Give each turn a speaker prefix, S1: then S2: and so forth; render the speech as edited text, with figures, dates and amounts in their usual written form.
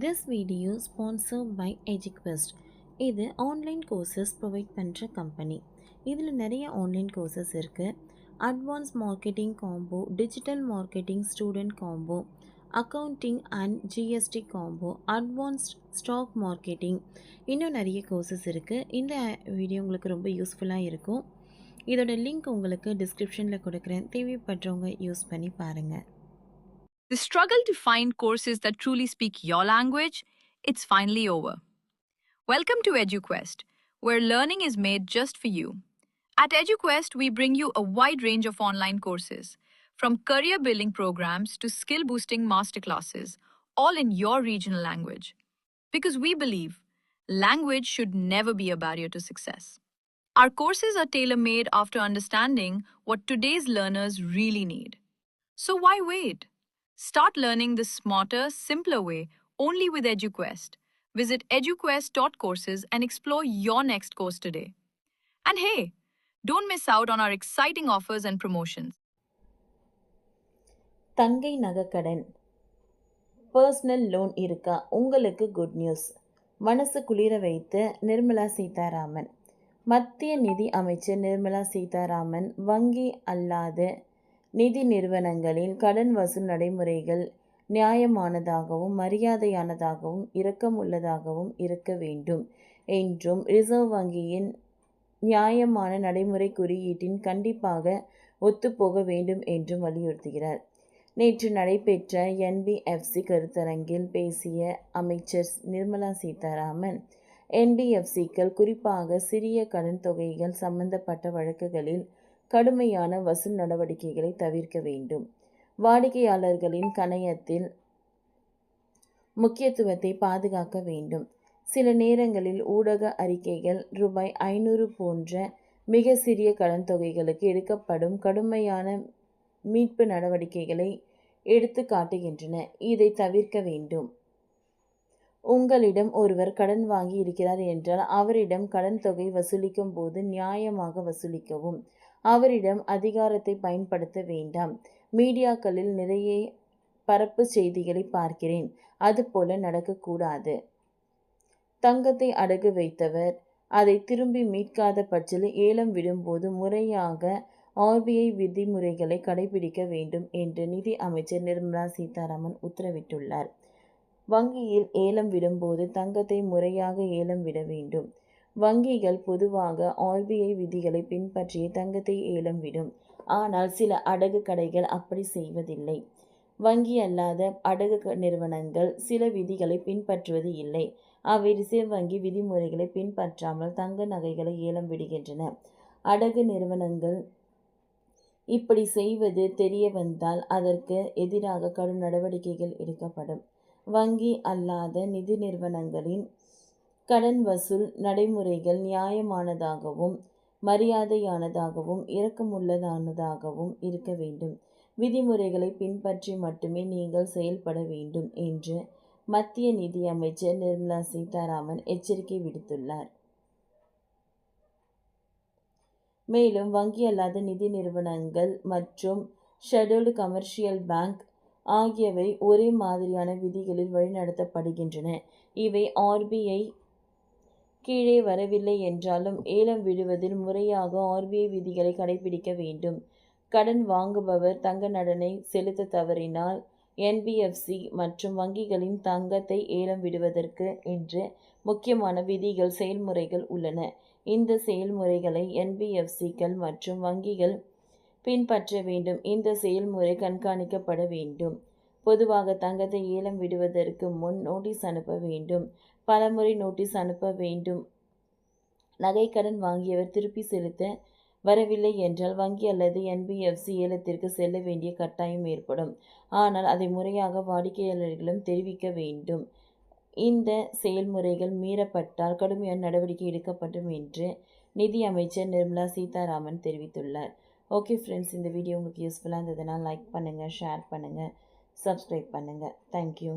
S1: This video sponsored by EduQuest. இது online courses provide பண்ணுற company. இதில் நிறைய ஆன்லைன் கோர்சஸ் இருக்குது. Advance marketing combo, digital marketing student combo, accounting and GST combo, advanced stock marketing, இன்னும் நிறைய courses இருக்குது. இந்த வீடியோ உங்களுக்கு ரொம்ப யூஸ்ஃபுல்லாக இருக்கும். இதோட லிங்க் உங்களுக்கு டிஸ்கிரிப்ஷனில் கொடுக்குறேன். தேவைப்படுறவங்க யூஸ் பண்ணி பாருங்கள்.
S2: The struggle to find courses that truly speak your language, it's finally over. Welcome to EduQuest, where learning is made just for you. At EduQuest, we bring you a wide range of online courses, from career building programs to skill boosting masterclasses, all in your regional language. Because we believe language should never be a barrier to success. Our courses are tailor made after understanding what today's learners really need. So why wait? Start learning the smarter, simpler way only with EduQuest. Visit eduquest.courses and explore your next course today. And hey, don't miss out on our exciting offers and promotions.
S1: தங்கை நகைக்கடன் personal loan இருக்கா? உங்களுக்கு good news. மனசு குளிர வைத்த நிர்மலா சீதாராமன். மத்திய நிதி அமைச்சர் நிர்மலா சீதாராமன் வங்கி அல்லாத நிதி நிறுவனங்களில் கடன் வசூல் நடைமுறைகள் நியாயமானதாகவும் மரியாதையானதாகவும் இரக்கமுள்ளதாகவும் இருக்க வேண்டும் என்றும் ரிசர்வ் வங்கியின் நியாயமான நடைமுறை குறியீட்டின் கண்டிப்பாக ஒத்துப்போக வேண்டும் என்றும் வலியுறுத்துகிறார். நேற்று நடைபெற்ற என்பிஎஃப்சி கருத்தரங்கில் பேசிய அமைச்சர் நிர்மலா சீதாராமன், என்பிஎஃப்சிக்கள் குறிப்பாக சிறிய கடன் தொகைகள் சம்பந்தப்பட்ட வழக்குகளில் கடுமையான வசூல் நடவடிக்கைகளை தவிர்க்க வேண்டும். வாடிக்கையாளர்களின் கணையத்தில் முக்கியத்துவத்தை பாதுகாக்க வேண்டும். சில நேரங்களில் ஊடக அறிக்கைகள் ரூபாய் 500 போன்ற மிக சிறிய கடன் தொகைகளுக்கு எடுக்கப்படும் கடுமையான மீட்பு நடவடிக்கைகளை எடுத்து காட்டுகின்றன. இதை தவிர்க்க வேண்டும். உங்களிடம் ஒருவர் கடன் வாங்கி இருக்கிறார் என்றால் அவரிடம் கடன் தொகை வசூலிக்கும் போது நியாயமாக வசூலிக்கவும். அவரிடம் அதிகாரத்தை பயன்படுத்த வேண்டாம். மீடியாக்களில் நிறைய பரப்பு செய்திகளை பார்க்கிறேன். அதுபோல நடக்கக்கூடாது. தங்கத்தை அடகு வைத்தவர் அதை திரும்பி மீட்காத பட்சத்தில் ஏலம் விடும்போது முறையாக ஆர்பிஐ விதிமுறைகளை கடைபிடிக்க வேண்டும் என்று நிதி அமைச்சர் நிர்மலா சீதாராமன் உத்தரவிட்டுள்ளார். வங்கியில் ஏலம் விடும்போது தங்கத்தை முறையாக ஏலம் விட வேண்டும். வங்கிகள் பொதுவாக ஆர்பிஐ விதிகளை பின்பற்றிய தங்கத்தை ஏலம் விடும். ஆனால் சில அடகு கடைகள் அப்படி செய்வதில்லை. வங்கி அல்லாத அடகு நிறுவனங்கள் சில விதிகளை பின்பற்றுவது இல்லை. அவை ரிசர்வ் வங்கி விதிமுறைகளை பின்பற்றாமல் தங்க நகைகளை ஏலம் விடுகின்றன. அடகு நிறுவனங்கள் இப்படி செய்வது தெரிய வந்தால் அதற்கு எதிராக கடும் நடவடிக்கைகள் எடுக்கப்படும். வங்கி அல்லாத நிதி நிறுவனங்களின் கடன் வசூல் நடைமுறைகள் நியாயமானதாகவும் மரியாதையானதாகவும் இரக்கமுள்ளதானதாகவும் இருக்க வேண்டும். விதிமுறைகளை பின்பற்றி மட்டுமே நீங்கள் செயல்பட வேண்டும் என்று மத்திய நிதி அமைச்சர் நிர்மலா சீதாராமன் எச்சரிக்கை விடுத்துள்ளார். மேலும் வங்கி அல்லாத நிதி நிறுவனங்கள் மற்றும் ஷெட்யூல்டு கமர்ஷியல் பேங்க் ஆகியவை ஒரே மாதிரியான விதிகளில் வழிநடத்தப்படுகின்றன. இவை ஆர்பிஐ கீழே வரவில்லை என்றாலும் ஏலம் விடுவதில் முறையாக ஆர்பிஐ விதிகளை கடைபிடிக்க வேண்டும். கடன் வாங்குபவர் தங்க நடனை செலுத்த தவறினால் என்பிஎஃப்சி மற்றும் வங்கிகளின் தங்கத்தை ஏலம் விடுவதற்கு என்று முக்கியமான விதிகள் செயல்முறைகள் உள்ளன. இந்த செயல்முறைகளை என்பிஎஃப்சிக்கள் மற்றும் வங்கிகள் பின்பற்ற வேண்டும். இந்த செயல்முறை கண்காணிக்கப்பட வேண்டும். பொதுவாக தங்கத்தை ஏலம் விடுவதற்கு முன் நோட்டீஸ் அனுப்ப வேண்டும். பலமுறை நோட்டீஸ் அனுப்ப வேண்டும். நகைக்கடன் வாங்கியவர் திருப்பி செலுத்த வரவில்லை என்றால் வங்கி அல்லது என்பிஎஃப்சி ஏலத்திற்கு செல்ல வேண்டிய கட்டாயம் ஏற்படும். ஆனால் அதை முறையாக வாடிக்கையாளர்களும் தெரிவிக்க வேண்டும். இந்த செயல்முறைகள் மீறப்பட்டால் கடுமையான நடவடிக்கை எடுக்கப்படும் என்று நிதி அமைச்சர் நிர்மலா சீதாராமன் தெரிவித்துள்ளார். ஓகே ஃப்ரெண்ட்ஸ், இந்த வீடியோ உங்களுக்கு யூஸ்ஃபுல்லாக இருந்ததுன்னா லைக் பண்ணுங்கள், ஷேர் பண்ணுங்கள், சப்ஸ்கிரைப் பண்ணுங்கள். தேங்க்யூ.